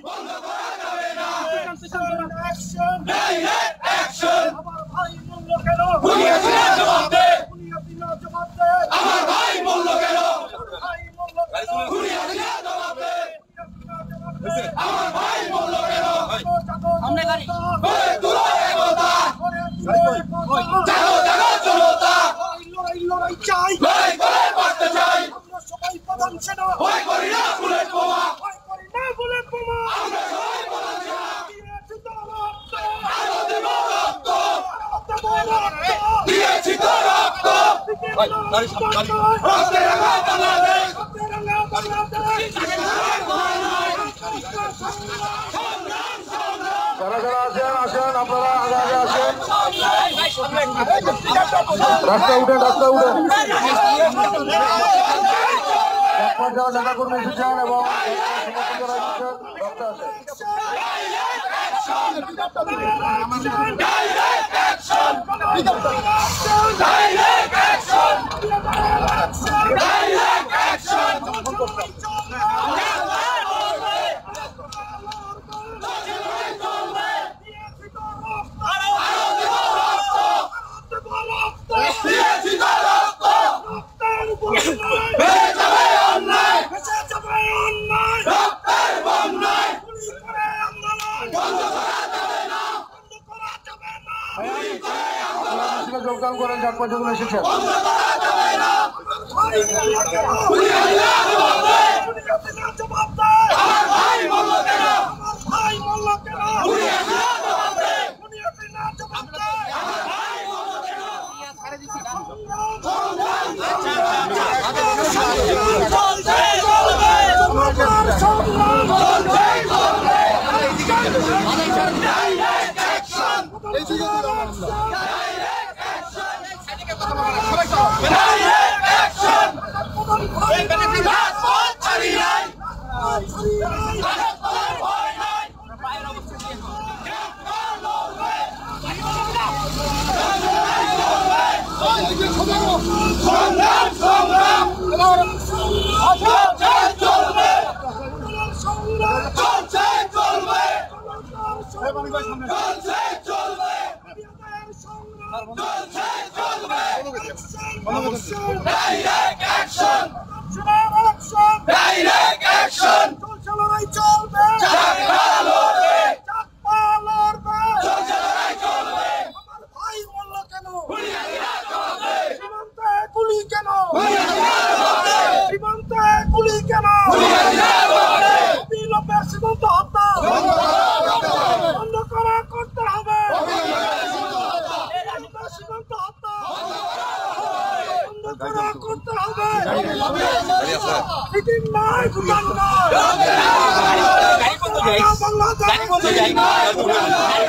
বন্ধ করা যাবে না অ্যাকশন ডাইরেক্ট অ্যাকশন আমার ভাই মূল্য কেন পুলিশ জবাব দে পুলিশ জবাব দে আমার ভাই মূল্য কেন ভাই মূল্য কেন পুলিশ জবাব দে আমার ভাই মূল্য কেন সামনে গাড়ি ওই তুলো একতা জাগো জাগো জনতা লড়াই চাই লড়াই করে বাঁচতে চাই আমরা সবাই প্রধান সেনা ভয় করি না বুলেট বোমা ভয় করি না বুলেট বোমা আমরা সবাই প্রধান সেনা দিয়েছি তো রক্ত রক্তে রাঙা বাংলাদেশ যারা যারা আছেন আসেন আপনারা আগে আগে আসেন রাস্তা উঠেন যারা নেতা কর্মী এসেছেন এবং রাস্তা যোগদান করেন যার পর্যন্ত এসেছেন বাংলাদেশ